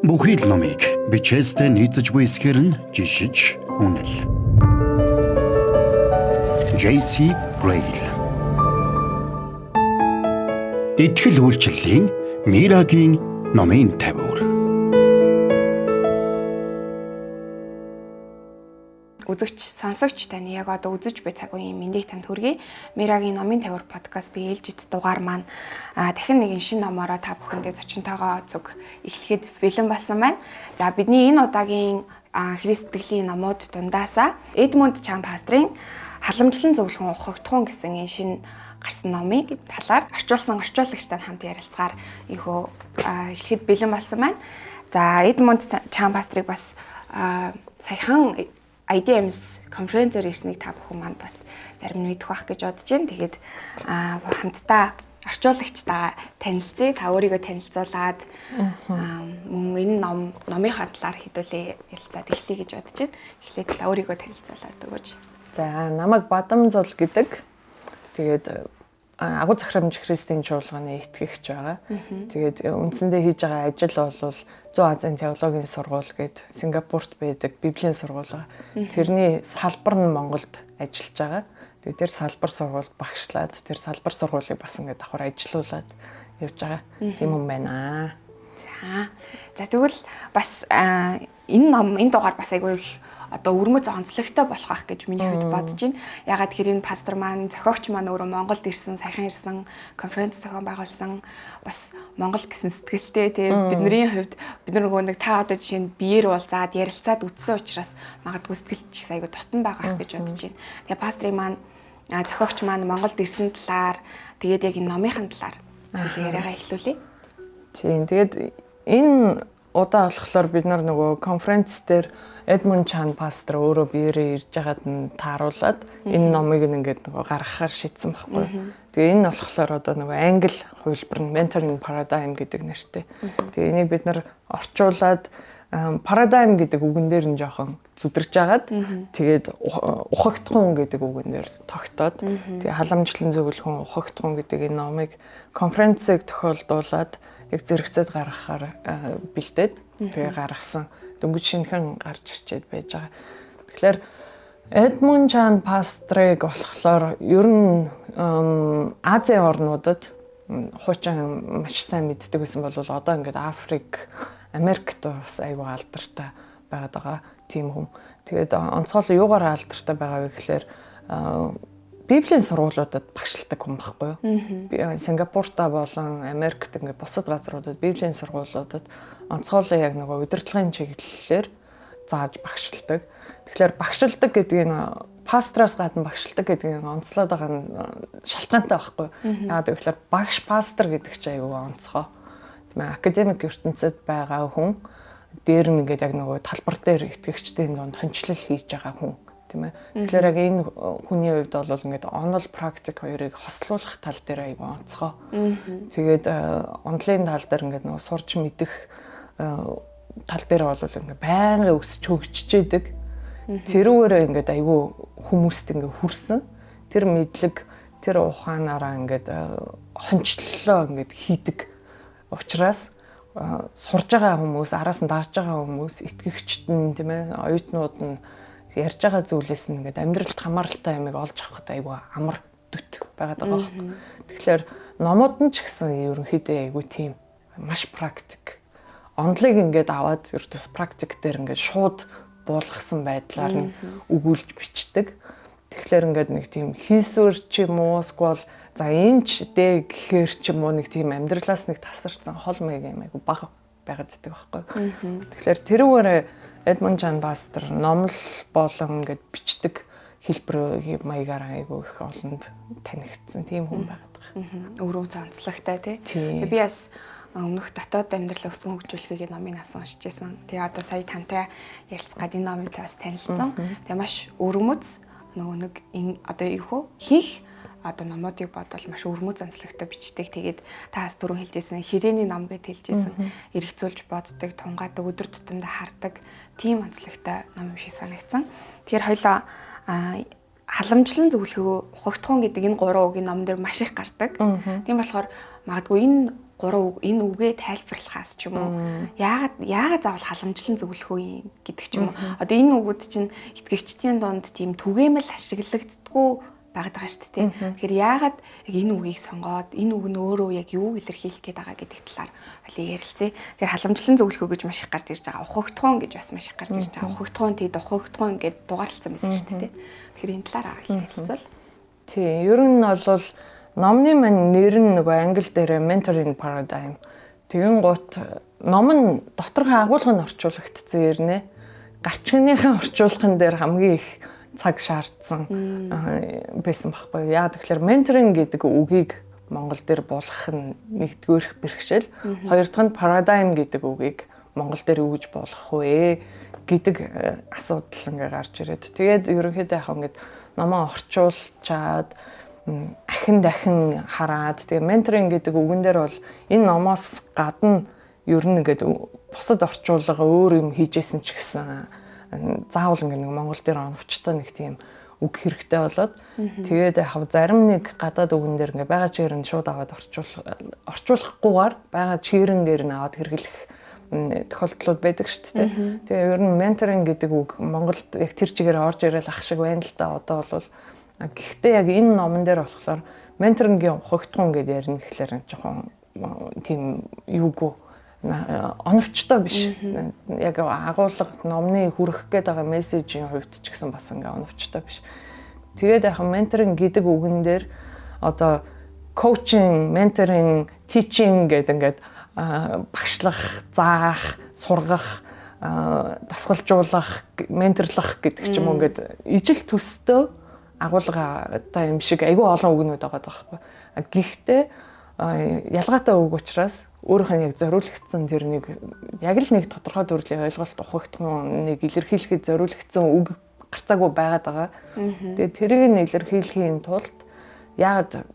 Бүхий л номыг бичээстэй нийцэж буй эсгээр нь жишиж үнэл. J.C. Ryle. Итгэл үйлчлэлийн Мирагийн номын тавиур. Үзэгч, сонсогч тань яг одоо үзэж буй цаг үеийн мэндийг танд хүргэе. Мирагийн номын тавиур подкастын ээлжид дугаар маань дахин нэгэн шинэ номоороо та бүхэндээ зочинтойгоо зүг эхлэхэд бэлэн болсон байна. За бидний энэ удаагийн Христтгэлийн номууд дундаасаа Эдмунд Чан пастрын халамжлан зөвлөхөн ухагдхуун гэсэн энэ шинэ гарсан номыг талаар орчуулсан орчуулагчтай хамт ярилцахаар ийхүү эхлэхэд бэлэн болсон байна. За Эдмунд Чан пастрыг бас саяхан IDMS конференцээр ирснийг та бүхэн манд бас зарим нь мэдэх байх гэж бодож байна. Тэгээд хамтдаа орчуулагчтайгаа танилцъя. Та өөрийгөө танилцуулаад мөн энэ номынхаа талаар хэдүүлээ ярилцаад эхлэе гэж бодож байна. Эхлээд та өөрийгөө танилцуулаад өгөөч. За намайг Бадамзул гэдэг. Тэгээд агуу захирамж Христийн чуулганы итгэгч байгаа. Тэгээд үндсэндээ хийж байгаа ажил бол Зүүн Азийн теологийн сургууль гээд Сингапурт байдаг Библийн сургууль байгаа. Тэрний салбар нь Монголд ажиллаж байгаа. Тэгээд тэр салбар сургуульд багшлаад тэр салбар сургуулийг бас ингээд давхар ажилуулад явж байгаа. Тийм юм байна. За тэгвэл бас энэ дугаар бас айгүй их одоо өрмөц онцлогтой болох ах гэж миний хувьд бодож байна. Ягаад гэхээр энэ пастор маань, зохиогч маань өөрөө Монголд ирсэн, саяхан ирсэн, конференц зохион байгуулсан бас Монгол гэсэн сэтгэлтэй тийм бидний хувьд бид нөгөө нэг та одоо жишээ нь биеэр уулзаад ярилцаад үтсэн учраас магадгүй сэтгэл ч их айгүй дотн байгаа ах гэж бодож байна. Тэгээ пастрын маань зохиогч маань Монголд ирсэн талаар тэгээд яг энэ номынхаа талаар яриагаа эхлүүлье. Тийм. Тэгээд энэ удаа болохоор бид нар нөгөө конференц дээр Эдмунд Чан пастор өөрөө биеэрээ ирж байгаад нь тааруулаад энэ номыг ингээд нөгөө гаргахаар шийдсэн байхгүй. Тэгээ энэ болохоор одоо нөгөө англи хувилбар нь mentoring paradigm гэдэг нэртэй. Тэгээ энийг бид нар орчуулад paradigm гэдэг үгэн дээр нь жоохон зүдэрж агаад тэгээд ухагдхуун гэдэг үгэн дээр тогтоод тэгээ халамжлан зөвлөхөн ухагдхуун гэдэг энэ номыг конференцийг тохиолдуулаад яг зэрэгцээд гаргахаар бэлдээд тэгээ гаргасан. Дөнгөж шинэхэн гарч ирчээд байж байгаа. Тэгэхээр Эдмунд Чан пастрыг болохоор ер нь Азийн орнуудад хуучин маш сайн мэддэг байсан бол одоо ингээд Африк, Америкт бас аюул алдартай байгаад байгаа тийм хүн. Тэгээд онцгой юугаар алдартай байгаа вэ гэхээр Библийн сургуулиудад багшилдаг хүн байхгүй юу? Сингапурта болон Америкт ингээд бусад газруудад Библийн сургуулиудад онцгойлон яг нөгөө удирдлагын чиглэлээр зааж багшилдаг. Тэгэхээр багшилдаг гэдэг нь пастраас гадна багшилдаг гэдэг нь онцлоод байгаа нь шалтгаантай байхгүй юу? Яагаад гэвэл багш пастор гэдэг чинь аюу онцгой. Тийм ээ, академик ертөнцид байгаа хүн дээр нь ингээд яг нөгөө талбар дээр итгэгчдийн донд хончлол хийж байгаа хүн. Тэгэхээр яг энэ хүний хувьд бол ингээд онол практик хоёрыг хослуулах тал дээр аягүй онцгой. Тэгээд онлын тал дээр ингээд нөгөө сурч мэдэх тал дээр бол ингээд байнга өсч хөгжиж идэг. Тэрүүгээр ингээд аягүй хүмүүст ингээд хүрсэн. Тэр мэдлэг, тэр ухаанаараа ингээд хончлолоо ингээд хийдэг учраас сурж байгаа хүмүүс, араас нь дааж байгаа хүмүүс, итгэгчд нь тийм ээ, оюутнууд нь ярьж байгаа зүйлээс нь ингээд амьдралд хамааралтай юмыг олж авахд айгүй амар дүт байгаад байгаа байхгүй. Тэгэхээр номууд нь ч гэсэн ерөнхийдөө айгүй тийм маш практик. Онлыг ингээд аваад ердөөс практик дээр ингээд шууд буулгасан байдлаар нь өгүүлж бичдэг. Тэгэхээр ингээд нэг тийм хийсвэр ч юм уу эсвэл за энэ ч дээ гэхээр ч юм уу нэг тийм амьдралаас нэг тасарсан хол маяг юм айгүй бага байгаад байдаг байхгүй. Тэгэхээр тэрүүгээр Эдмунд Чан пастор номлол болон ингээд бичдэг хэлбэр маягаар айгүй их олонд танигдсан тийм хүн байгаад байгаа. Өрөө занцлагтай тий. Би бас өмнөх дотоод амьдрал өсвөн хөгжүүлэхийг номыг асан уншиж байсан. Тэгээ одоо сая тантай ярилцгаад энэ номыг бас танилцсан. Тэгээ маш өрмөц нөгөө нэг одоо юу хийх одоо номуудыг бодвол маш өрмөц онцлогтой бичдэг. Тэгээд та бас түрүү хэлжсэн ширээний ном гэж хэлжсэн. Эргэцүүлж боддог, тунгаадаг, өдөр тутамдаа хардаг тийм онцлогтой ном юм шиг санагдсан. Тэгэхээр хоёлоо халамжлан зөвлөхөө ухагдхуун гэдэг энэ гурван үгийн ном дээр маш их гардаг. Тийм болохоор магадгүй энэ 3 үг энэ үгээ тайлбарлахаас ч юм уу яагаад заавал халамжлан зөвлөх үү гэдэг ч юм уу. Одоо энэ үгүүд чинь итгэгчдийн дунд тийм түгээмэл ашиглагддаггүй байгаа шүү дээ. Тэгэхээр яагаад яг энэ үгийг сонгоод энэ үг нь өөрөө яг юуг илэрхийлэх гээд байгаа гэдэг талаар ярилцъя. Тэгэхээр халамжлан зөвлөхөө гэж маш их гарч ирж байгаа. Ухагтхон гэж бас маш их гарч ирж байгаа. Ухагтхон тэд ухагтхон гэдээ дугаарлцсан байсан шүү дээ. Тэгэхээр энэ талаар ярилцвал. Тий, ер нь бол номны маань нэр нь нөгөө англи дээр mentoring paradigm. Тэгэн гут ном нь доторх агуулгыг орчуулагдсан ирнэ. Гарчгийнхаа орчуулган дээр хамгийн их цаг шаардсан байсан байхгүй. Яа тэгэхээр mentoring гэдэг үгийг Монгол дээр болох нь нэгдүгээрх бэрхшээл, хоёр дахь нь paradigm гэдэг үгийг Монгол дээр үүж болох вэ гэдэг асуудал ингээ гарч ирээд. Тэгээд ерөнхийдөө яг ингээд номоо орчуулчаад дахин хараад тэгээ mentoring гэдэг үгэн дээр бол энэ номоос гадна ер нь ингээд бусад орчуулга өөр юм хийжсэн ч гэсэн заавал ингээ нэг Монгол дээр оновчтой нэг тийм үг хэрэгтэй болоод тэгээд яг зарим нэг гадаад үгэн дээр ингээ байгаа чигээр нь шууд аваад орчуулахгүйгээр байгаа чигээрнгээр нь аваад хэрэглэх тохиолдлууд байдаг шүү дээ. Тэгээ ер нь mentoring гэдэг үг Монголд яг тэр чигээр орж ирэл ах шиг байна л да. Одоо бол гэхдээ яг энэ номон дээр болохоор mentoring-ийн ухагтхан гэдээ ярина гэхлээр жоохон тийм юугүй оновчтой биш. Яг агуулга номны хүрэх гээд байгаа мессежийн хувьд ч гэсэн бас ингээ оновчтой биш. Тэгээд яг mentoring гэдэг үгэн дээр одоо coaching, mentoring, teaching гэдэг ингээд багшлах, заах, сургах, дасгалжуулах, менторлох гэдэг ч юм уу ингээд ижил төстэй агуулгатай юм шиг айгүй олон үгнүүд байгаа байхгүй. Гэхдээ ялгаатай үг учраас өөрийнх нь яг зориулагдсан тэр нэг яг л нэг тодорхой төрлийн ойлголт ухагтхан нэг илэрхийлэхэд зориулагдсан үг гарцаагүй байгаад байгаа. Тэгээд тэрийг нь илэрхийлэхийн тулд яагаад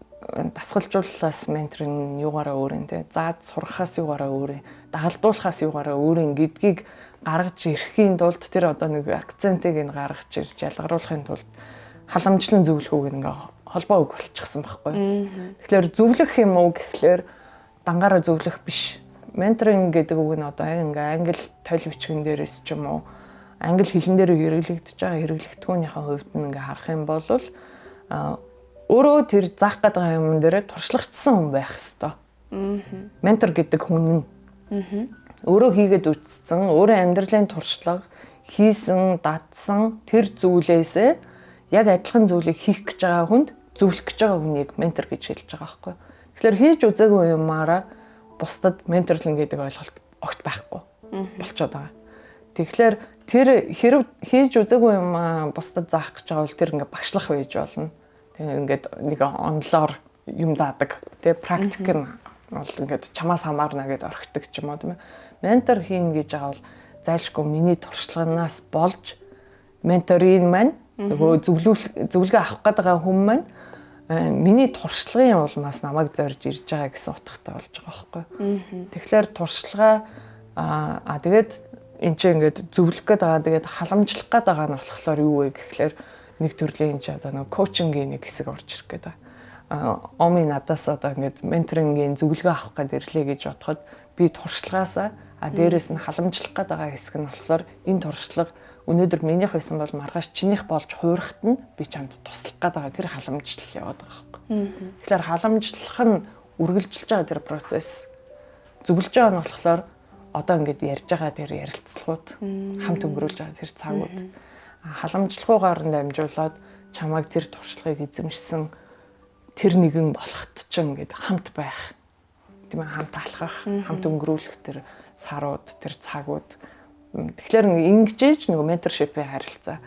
дасгалжуулалтаас менторын юугаараа өөрийн те зааж сурахаас юугаараа өөрийн дагалдуулахаас юугаараа өөрийн гэдгийг гаргаж ирэхийн тулд тэр одоо нэг акцентыг нь гаргаж ирж ялгаруулахын тулд халамжлан зөвлөх үг ингээ холбоо үг болчихсон байхгүй. Тэгэхээр зөвлөх юм уу гэхлээр дангаараа зөвлөх биш. Mentoring гэдэг үг нь одоо ингээ англи тойл бичгэн дээрээс ч юм уу англи хэлэн дээр хэрэглэгдэж байгаа хэрэглэгдэхүүнийхээ хувьд нь ингээ харах юм бол өөрөө тэр заах гэдэг юм дээр туршлагачсан хүн байх хэвээр. Ментор гэдэг хүн нь өөрөө хийгээд үтцсэн, өөрөө амьдралын туршлага хийсэн, дадсан тэр зүйлээсээ яг адилхан зүйлийг хийх гэж байгаа хүнд зөвлөх гэж байгаа хүнийг ментор гэж хэлж байгаа байхгүй. Тэгэхээр хийж үзээгүй юмараа бусдад менторлон гэдэг ойлголт огт байхгүй болчиход байгаа. Тэгэхээр тэр хэрэг хийж үзээгүй юм бусдад заах гэж байгаа бол тэр ингээ багшлах байж болно. Тэгээ ингээд нэг онлоор юм заадаг. Тэгээ практик нь бол ингээд чамаас хамаарна гэдээ орхидог ч юм уу тийм ээ. Ментор хийн гэж байгаа бол зайлшгүй миний туршлаганаас болж менторын маань нөгөө зөвлөгөө авах гэдэг хүн маань миний туршлагын улмаас намайг зорж ирж байгаа гэсэн утгатай болж байгаа байхгүй. Тэгэхээр туршлага тэгээд эн чинь ингээд зөвлөх гээд байгаа тэгээд халамжлах гээд байгаа нь болохоор юу вэ гэхлээр нэг төрлийн чи одоо нэг коучингийн нэг хэсэг орж ирэх гээд байгаа. Оми надаас одоо ингээд менторингийн зөвлөгөө авах гээд ирлээ гэж бодоход би туршлагаасаа дээрээс нь халамжлах гээд байгаа хэсэг нь болохоор энэ туршлага өнөөдөр минийх байсан бол маргааш чинийх болж хуурахт нь би чамд туслах гээд байгаа тэр халамжлал яваад байгаа байхгүй. Тэгэхээр халамжлах нь үргэлжилж байгаа тэр процесс зөвлөж байгаа нь болохоор одоо ингээд ярьж байгаа тэр ярилцлагууд хамт өнгөрүүлж байгаа тэр цагууд халамжлахуугаар нь дамжуулаад чамайг тэр туршлагыг эзэмшсэн тэр нэгэн болохт ч ингээд хамт байх тийм ээ хамт алхах хамт өнгөрүүлэх тэр сарууд тэр цагууд тэгэхээр ингэж нэг менторшипийн харилцаа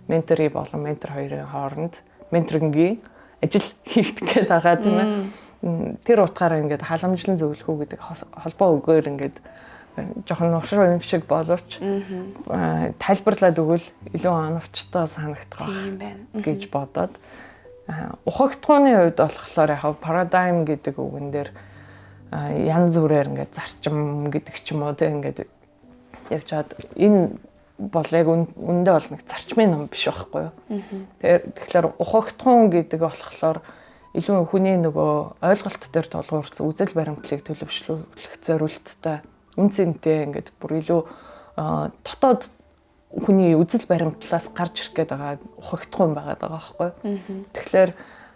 ментори болон ментор хоёрын хооронд менторингийн ажил хийх гээд байгаа тийм ээ тэр утгаараа ингээд халамжлан зөвлөхөө гэдэг холбоо өгөөр ингээд жоохон уршир юм шиг боловч тайлбарлаад өгвөл илүү оновчтой санагдах байх гэж бодоод ухагтхууны хувьд болохоор яг paradigm гэдэг үгэн дээр янз бүрээр ингээд зарчим гэдэг ч юм уу тийм ингээд явчаад энэ бол яг үндэ бол нэг зарчмын ном биш байхгүй юу. Тэгэхээр ухагтхуун гэдэг болохоор илүү хүний нөгөө ойлголт дээр тулгуурсан үзэл баримтлалыг төлөвшлүүлэх зорилттой үнцэнтэй ингээд бүр илүү дотоод хүний үзэл баримтлалаас гарч ирэх гээд байгаа ухагтхан байгаад байгаа байхгүй. Тэгэхээр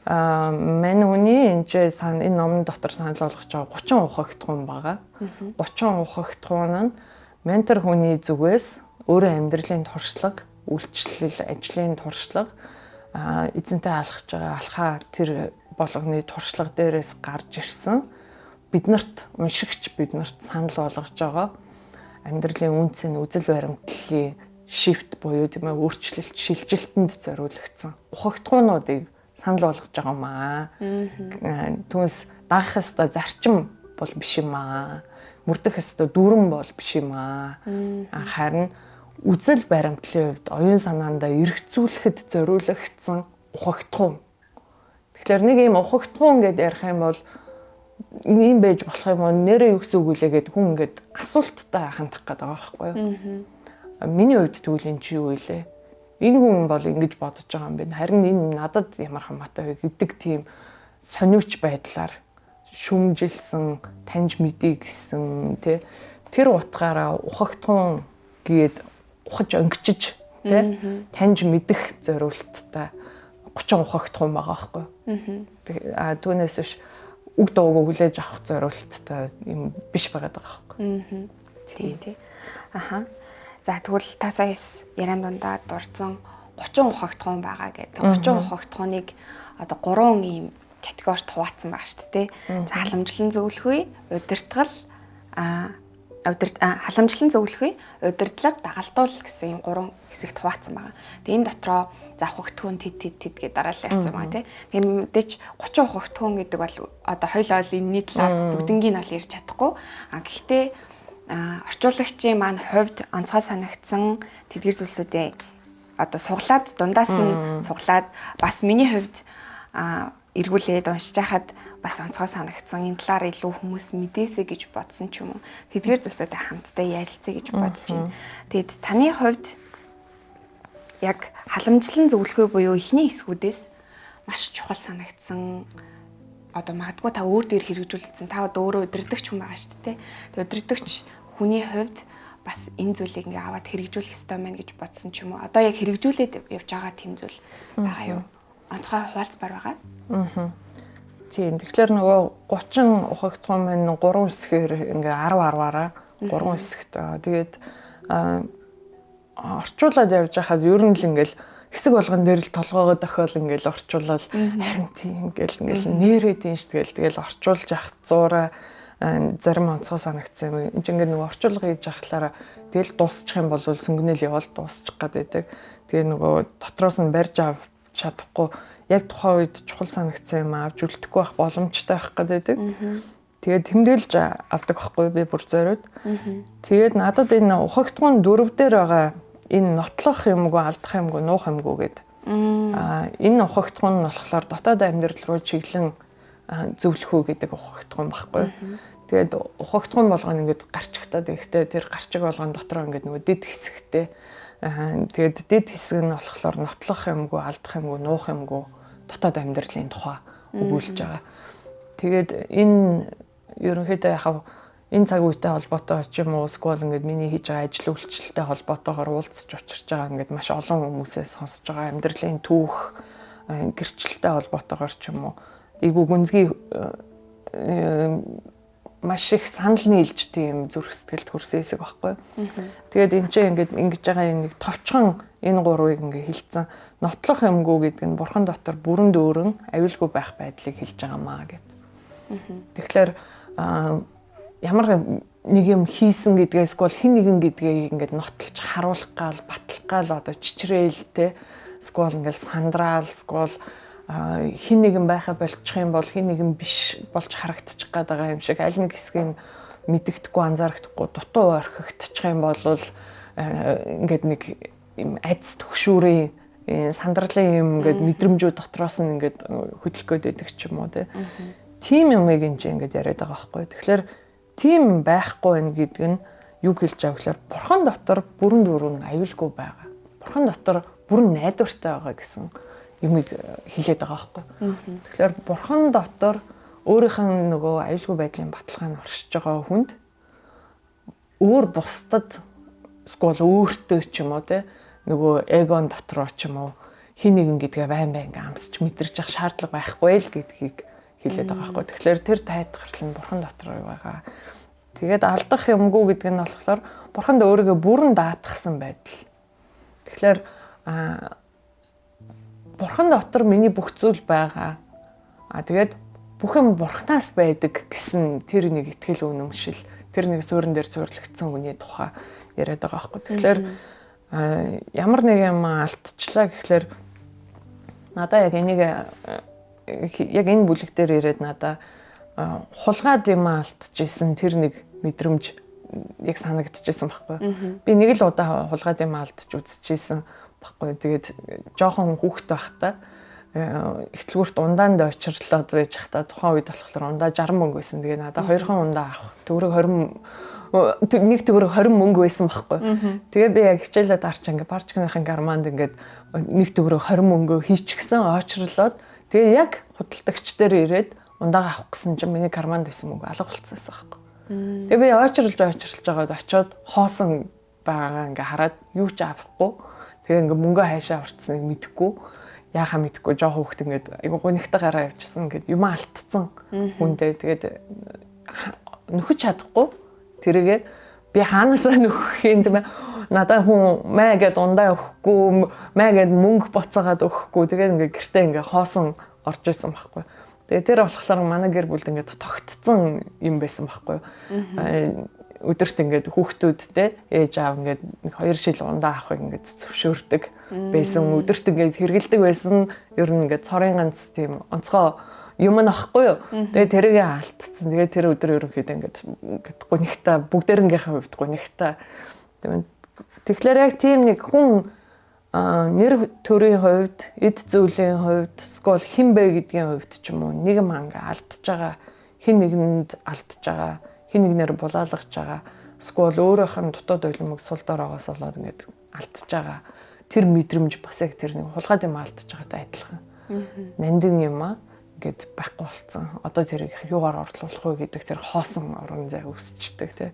мань хүний энэ номын дотор санал болгож байгаа 30 ухагтхан байгаа. 30 ухагтхан нь ментор хүний зүгээс өөрөө амьдралын туршлага, үйлчлэл, ажлын туршлага, эзэнтэй алхаж байгаа алхаа тэр болгоны туршлага дээрээс гарч ирсэн биднэрт уншигч биднэрт санал болгож байгаа амьдралын үнц нь үзэл баримтлалын shift буюу тийм ээ өөрчлөлт, шилжилтэнд зориулагдсан ухагтхуунуудыг санал болгож байгаа юм аа. Түүнээс дагах ёстой зарчим бол биш юм аа. Мөрдөх ёстой дүрэн бол биш юм аа. Харин үзэл баримтлалын хувьд оюун санаандаа эргцүүлэхэд зориулагдсан ухагтхуун. Тэгэхээр нэг юм ухагтхуун гэдээ ярих юм бол ийм байж болох юм уу? Нэрээ юу гэсэн үг үлээ гэдэг хүн ингээд асуулттай хандах гэдэг байгаа байхгүй юу? Миний хувьд тэгвэл энэ чи юу вэ? Энэ хүн бол ингэж бодож байгаа юм байна. Харин энэ надад ямар хамаатай вэ гэдэг тийм сониуч байдлаар шүмжилсэн, таньж мэдээ гэсэн тий тэр утгаараа ухагтхуун гээд ухаж өнгөчж тий таньж мэдэх зориулттай 30 ухагтхуун байгаа байхгүй. Түүнээс биш үг дууг хүлээж авах зориулттай юм биш байгаад байгаа байхгүй. Тий. Аха. За тэгвэл та саяас яриан дундаа дурдсан 30 ухагтхуун байгаа гэдэг. 30 ухагтхууныг одоо 3 ийм категорид хуваацсан байгаа шүү дээ. За халамжлан зөвлөх үе, удирдгал, халамжлан зөвлөх үе, удирдлага, дагалдуул гэсэн ийм 3 хэсэгт хуваацсан байгаа. Тэгээ энэ дотроо за ухагтхуун тэд гэдээ дараалал явуулсан байгаа тийм. Тэгээ мэдээч 30 ухагтхуун гэдэг бол одоо хоёлоо энэний талаар бүгднийг нь бол ярьж чадахгүй. Гэхдээ орчуулагчийн маань хувьд онцгой санагдсан тэдгэр зүйлсүүдээ одоо суглаад дундаас нь суглаад бас миний хувьд эргүүлээд уншиж хахад бас онцгой санагдсан энэ талаар илүү хүмүүс мэдээсэй гэж бодсон ч юм уу тэдгэр зүйлсүүдээ хамтдаа ярилцъя гэж бодож байна. Тэгэд таны хувьд яг халамжлан зөвлөхөө буюу эхний хэсгүүдээс маш чухал санагдсан одоо магадгүй та өөр дээр хэрэгжүүлсэн та одоо өөрөө удирдахч хүн байгаа шүү дээ. Тэгээ удирдахч хүний хувьд бас энэ зүйлийг ингээ аваад хэрэгжүүлэх ёстой мэн гэж бодсон ч юм уу. Одоо яг хэрэгжүүлээд явж байгаа тийм зүйл байгаа юу? Онцгой хуваалцбар байгаа. Тийм. Тэгэхээр нөгөө 30 ухагтхуун маань 3 хэсгээр ингээ 10-10-аараа 3 хэсэгт байгаа. Тэгээд орчуулад явж байхад ер нь л ингээл хэсэг болгон дээр л толгоогоо дохиол ингээл орчуулаад харин тийм ингээл нэрээ тийм ш тэгэл орчуулж явах зураа зарим онцгой санагдсан юм. Энд ингээд нөгөө орчуулга хийж явахлаараа тэгэл дуусчих юм бол сүнгэнэл явал дуусчих гэдэг. Тэгээ нөгөө дотроос нь барьж авч чадахгүй яг тухайн үед чухал санагдсан юм авч үлдэхгүй байх боломжтой байх гэдэг. Тэгээд тэмдэглэж авдаг байхгүй би бүр зориуд. Тэгээд надад энэ ухагтхуун 4 дээр байгаа энэ нотлох юмгүй алдах юмгүй нуух юмгүй гэдэг. Энэ ухагтхуун нь болохоор дотоод амьдрал руу чиглэн зөвлөхөө гэдэг ухагтхуун байхгүй. Тэгээд ухагтхуун болгоно ингээд гарчигтаад ихтэй тэр гарчиг болгоно дотроо ингээд нөгөө дэд хэсэгтэй. Тэгээд дэд хэсэг нь болохоор нотлох юмгүй алдах юмгүй нуух юмгүй дотоод амьдралын тухай өгүүлж байгаа. Тэгээд энэ ерөнхийдөө яхав энэ цаг үетэй холбоотой ч юм уу эсвэл ингээд миний хийж байгаа ажил үйлчлэлтэй холбоотойгоор уулзч учирч байгаа ингээд маш олон хүмүүсээс сонсож байгаа амьдралын түүх гэрчлэлтэй холбоотойгоор ч юм уу айгу гүнзгий маш их санал нийлж тийм зүрх сэтгэлд хүрсэн хэсэг байхгүй. Тэгээд энэ чинь ингээд ингэж байгаа нэг товчхон энэ гурвыг ингээд хилцэн нотлох юмгүй гэдэг нь бурхан дотор бүрэн дүүрэн аюулгүй байх байдлыг хэлж байгаа маа гэд. Тэгэхээр ямар нэг юм хийсэн гэдгээс бол хин нэгэн гэдгийг ингээд нотлж харуулах гал батлах гал одоо чичрээл те эсвэл ингээд сандраал эсвэл хин нэгэн байхаа болчих юм бол хин нэгэн биш болж харагдчих гээд байгаа юм шиг аль нэг хэсгийг мэддэхгүй анзаарахдаггүй дутуу орхигдчих юм бол ингээд нэг юм айц төгшүүрийн сандралын юм ингээд мэдрэмжүүд дотроос нь ингээд хөдлөх гээд байдаг ч юм уу тийм юмыг энэ чинь ингээд яриад байгаа байхгүй. Тэгэхээр тийм байхгүй байх гэдэг нь юу хэлж байгаа гэхээр бурхан дотор бүрэн дүүрэн аюулгүй байгаа. Бурхан дотор бүрэн найдвартай байгаа гэсэн юмыг хэлээд байгаа байхгүй. Тэгэхээр бурхан дотор өөрийнхөө нөгөө аюулгүй байдлын баталгааг оршиж байгаа хүнд өөр бусдад эсвэл өөртөө ч юм уу те нөгөө эгон дотроо ч юм уу хин нэгэн гэдгээ байн амсч мэдэрч явах шаардлага байхгүй л гэдгийг хэлээд байгаа байхгүй. Тэгэхээр тэр тайлбарлал нь бурхан дотор байгаа. Тэгээд алдах юмгүй гэдэг нь болохоор бурханд өөрийгөө бүрэн даатгсан байдал. Тэгэхээр бурхан дотор миний бүх зүйл байгаа. Тэгээд бүх юм бурханаас байдаг гэсэн тэр нэг итгэл үнэмшил, тэр нэг суурин дээр суйрлагдсан хүний тухай яриад байгаа байхгүй. Тэгэхээр ямар нэг юм алдчихлаа гэхлээр надаа яг энэ бүлэг дээр ирээд надаа хулгайд юм алдчихсэн тэр нэг мэдрэмж яг санагдчихсан байхгүй. Би нэг л удаа хулгайд юм алдчих үзчихсэн байхгүй. Тэгээд жоохон хүүхэд байхдаа ихтлгүүрт ундаанд очирлоод байж хата тухайн үед болохоор ундаа 60 мөнгө байсан. Тэгээ надаа 2 ундаа авах төгрөг 20 нэг төгрөг 20 мөнгө байсан байхгүй. Тэгээ би яг хичээлээд арч ингээ парчкныхын гарманд ингээд нэг төгрөг 20 мөнгө хийчихсэн очирлоод тэгээ яг худалдагч дээр ирээд ундаа авах гэсэн чинь миний карманд байсан мөнгө алга болцсон байсан байхгүй. Тэгээ би очирлж байгаад очиод хоосон байгаагаа ингээ хараад юу ч авахгүй. Тэгээ ингээ мөнгө хайшаа орцсныг мэдэхгүй. Яахаа мэдэхгүй жоо хүүхэд ингээд айгу гонигтай гараа явчихсан ингээд юм алдцсан хүндээ тэгээд нөхөж чадахгүй тэргээ би хаанасаа нөхөх юм тийм ээ надаа хүн маа гэд ундаа өгөхгүй маа гэд мөнгө боцоогаад өгөхгүй тэгээд ингээд гэртээ ингээд хоосон орж исэн байхгүй. Тэгээд тэр болохоор манай гэр бүлд ингээд тогтцсон юм байсан байхгүй. Өдөрт ингээд хүүхдүүдтэй ээж аав ингээд 2 шил ундаа авахыг ингээд зөвшөөрдөг байсан. Өдөрт ингээд хэргэлдэг байсан. Ер нь ингээд цорын ганц тийм онцгой юм нөхгүй юу. Тэгээд тэргээ алдцсан. Тэгээд тэр өдөр ерөнхийдөө ингээд гонигтай бүгдээрнгийнхээ хувьд гонигтай. Тэгэхээр яг тийм нэг хүн нэр төрийн хувьд, эд зүйлийн хувьд, скол хин бэ гэдгийн хувьд ч юм уу нэг юм ингээ алдчихж байгаа, хин нэгэнд алдчихж байгаа, хин нэгнээр булаалгаж байгаа, скол өөрийнх нь дутууд ойлмог сул дороогоос болоод ингээд алдчихж байгаа. Тэр мэдрэмж бас яг тэр нэг хулгайд юм алдчихж байгаатай адилхан. Нандин юм ингээд байхгүй болцсон. Одоо тэрийг юугаар орлуулах вэ гэдэг тэр хоосон орон зай өсчдөг тий.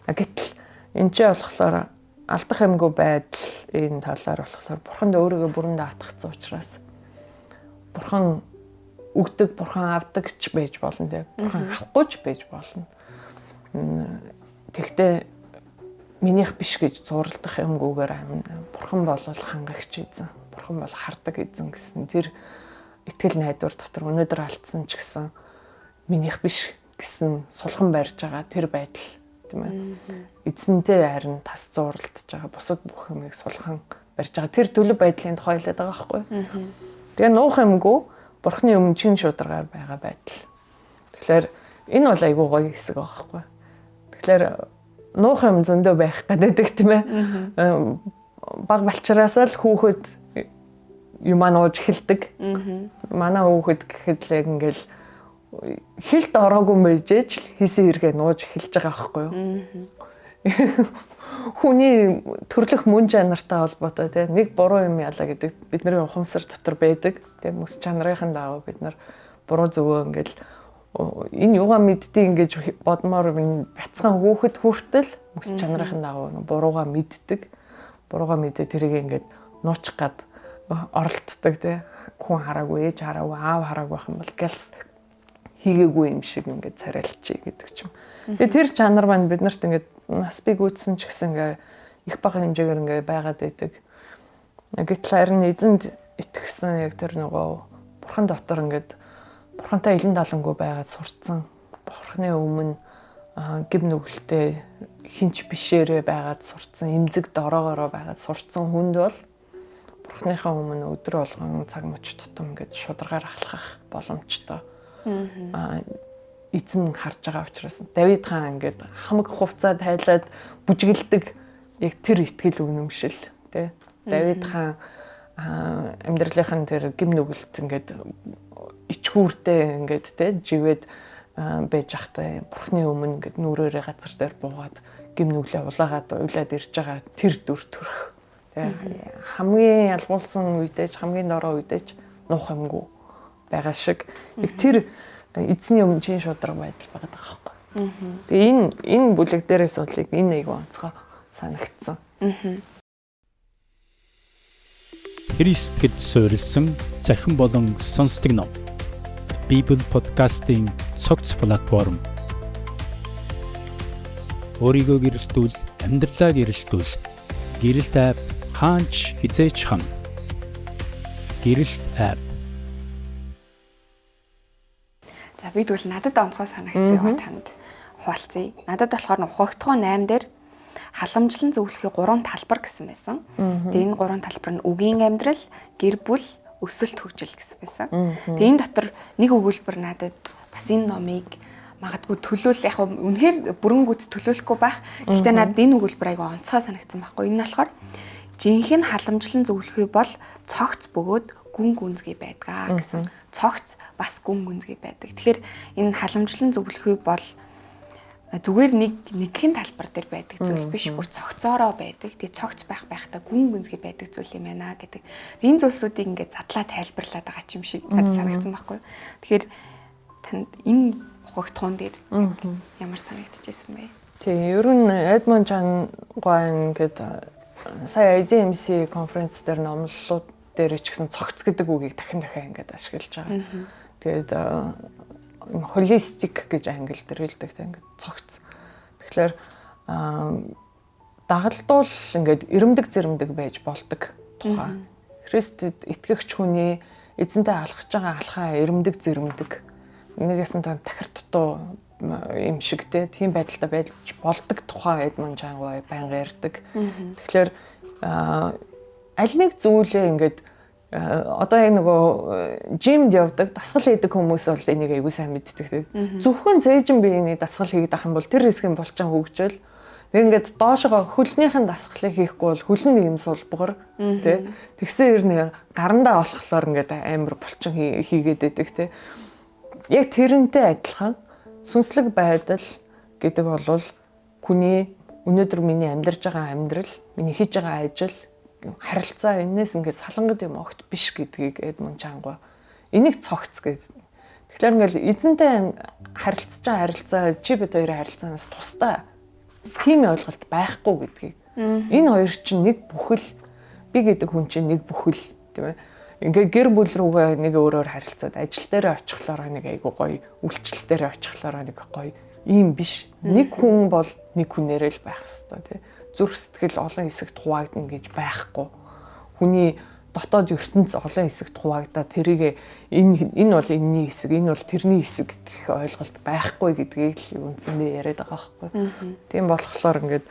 Гэтэл энэ ч болохоор алдах юмгүй байдал энэ талаар болохоор бурханд өөрийгөө бүрэн даатгацсан учраас бурхан өгдөг, бурхан авдаг ч байж болно тий. Бурхан авахгүй ч байж болно. Тэгтээ минийх биш гэж зурлах юмгүйгээр бурхан бол хангагч эзэн, бурхан бол хардаг эзэн гэсэн тэр итгэл найдвар дотор өнөөдөр алдсан ч гэсэн минийх биш гэсэн сулхан барьж байгаа тэр байдал тийм ээ. Эзэнтэй харин тас зурлдж байгаа бусад бүх юмыг сулхан барьж байгаа тэр төлөв байдлын тухай хэлээд байгаа байхгүй. Тэгээ нуух юмгүй бурхны өмнө чин шударгаар байгаа байдал. Тэгэхээр энэ бол айгүй гоё хэсэг байгаа байхгүй. Тэгэхээр нуух юм зөндөө байх гэдэг тийм ээ. Баг балчраас л хүүхэд юмаа нууж эхэлдэг. Манай хүүхэд гэхэд л яг ингээл хэлт ороогүй мэйжээч л хийсэн хэрэгээ нууж эхэлж байгаа байхгүй юу. Хүний төрлөх мөн чанартай холбоотой тийм нэг буруу юм яла гэдэг бидний ухамсар дотор байдаг. Тийм мэс чанарын дагуу бид нар буруу зөвөө ингээл энэ юугаа мэддэг ингэж бодмоор бяцхан хүүхэд хүртэл мэс чанарын дагуу буруугаа мэддэг. Буруугаа мэдээ тэрийг ингээд нуучих гад оролддог тийм хүн хараагүй ээж хараагүй аав хараагүй байх юм бол гэлс хийгээгүй юм шиг ингээд царайлчий гэдэг ч юм. Тэгээ тэр чанар маань биднэрт ингээд нас бий гүйцсэн ч гэсэн ингээд их бага хэмжээгээр ингээд байгаад байдаг. Гэтэл харин эзэнд итгэсэн яг тэр нөгөө бурхан дотор ингээд бурхантай илэн далангүй байгаад сурцсан. Бурханы өмнө гим нүгэлтэй хинч бишээрээ байгаад сурцсан, эмзэг дороогоороо байгаад сурцсан хүнд бол бурханыхаа өмнө өдөр болгон цаг мөч тутам ингээд шударгаар алхах боломжтой. Эзэн харж байгаа учраас Давид хаан ингээд хамаг хувцаа тайлаад бүжгэлдэг яг тэр итгэл үнэмшил тий. Давид хаан амьдралынхаа тэр гим нүгэлт ингээд ичгүүртэй ингээд тий живэд байж ахтай бурхны өмнө ингээд нүрээрээ газар дээр буугаад гим нүглээ улаагаад уйлаад ирж байгаа тэр дүр төрх Тэгээ хамгийн ялгуулсан үедээж хамгийн дорой үедээж нуух юмгүй байгаа шиг. Яг тэр эзний өмнө чин шудраг байдал байгаа байхгүй. Тэгээ энэ бүлэг дээрээс бол энэ айгүй онцгой санагдсан. Христэд суурилсан захин болон сонсдог ном. Bible podcast-ийн цогц платформ. Өөрийгөө гэрэлтүүл, амьдралаа гэрэлтүүл. Гэрэлт айп хаач хизээч хам. Гэрэлт айп. За би тэгвэл надад онцгой санагдсан юм танд хуваалцъя. Надад болохоор ухагтгоо 8 дээр халамжлан зөвлөхийн 3 талбар гэсэн байсан. Тэгээ энэ 3 талбар нь үгийн амьдрал, гэр бүл, өсөлт хөгжил гэсэн байсан. Тэгээ энэ дотор нэг өгүүлбэр надад бас энэ номыг магадгүй төлөөл яг үнэхээр бүрэн гүйц төлөөлөхгүй байх. Гэхдээ надад энэ өгүүлбэр айгүй онцгой санагдсан байхгүй. Энэ нь болохоор жинхэнэ халамжлан зөвлөхий бол цогц бөгөөд гүн гүнзгий байдгаа гэсэн. Цогц бас гүн гүнзгий байдаг. Тэгэхээр энэ халамжлан зөвлөхий бол зүгээр нэгхэн талбар дээр байдаг зүйл биш, бүр цогцоороо байдаг. Тэгээ цогц байхдаа гүн гүнзгий байдаг зүйл юм байна гэдэг. Энэ зүйлсүүдийг ингээд задлаа тайлбарлаад байгаа юм шиг надад санагдсан байхгүй. Тэгэхээр танд энэ ухагтгуун дээр ямар санагдчихсэн бэ? Тийм, ер нь Эдмонд Чангуайн гэдэг сая IDMC конференц дээр номлолууд дээр ч гэсэн цогц гэдэг үгийг дахин ингээд ашиглаж байгаа. Тэгээд холистик гэж англи дээр хэлдэг тийм ингээд цогц. Тэгэхээр дагалдуул ингээд эрэмдэг зэрэмдэг байж болдог тухай. Христэд итгэгч хүний эзэнтэй алхаж байгаа алхаа эрэмдэг зэрэмдэг. Нэгээс нь тахир дутуу юм шиг тийм байдалтай байж болдог тухай Эдмонд Чангуай байнга ярьдаг. Тэгэхээр аль нэг зүйлээ ингээд одоо яг нөгөө жимд явдаг, дасгал хийдэг хүмүүс бол энийг аягүй сайн мэддэг. Зөвхөн цээжин биений дасгал хийгээд ах юм бол тэр хэсгийн болчин хөгжөөл. Тэг ингээд доошоо хөлнийхэн дасгалыг хийхгүй бол хөлн нэг юм сулбгар тий. Тэгсэн ирнэ гарандаа олохлоор ингээд амар булчин хийгээд байдаг тий. Яг тэрнтэй адилхан сүнслэг байдал гэдэг бол хүний өнөөдөр миний амьдарч байгаа амьдрал, миний хийж байгаа ажил, харилцаа энэс ингээд салангад юм огт биш гэдгийг Эдмонд Чангуай энийг цогц гэдэг. Тэгэхээр ингээл эзэнтэй харилцаж байгаа харилцаа чи бид хоёрын харилцаанаас тусдаа тийм ойлголт байхгүй гэдгийг. Энэ хоёр чинь нэг бүхэл, би гэдэг хүн чинь нэг бүхэл тийм ээ. Ингээ гэр бүл рүүгээ нэг өөрөөр харилцаад ажил дээр очихлоор нэг айгу гоё, үйлчлэл дээр очихлоор нэг гоё ийм биш. Нэг хүн бол нэг хүнээрээ л байх хэвээр тий. Зүрх сэтгэл олон хэсэгт хуваагдана гэж байхгүй. Хүний дотоод ертөнц олон хэсэгт хуваагдаа тэрийг энэ бол энэний хэсэг, энэ бол тэрний хэсэг гэх ойлголт байхгүй гэдгийг л үндсэндээ яриад байгаа байхгүй. Тийм болохоор ингээд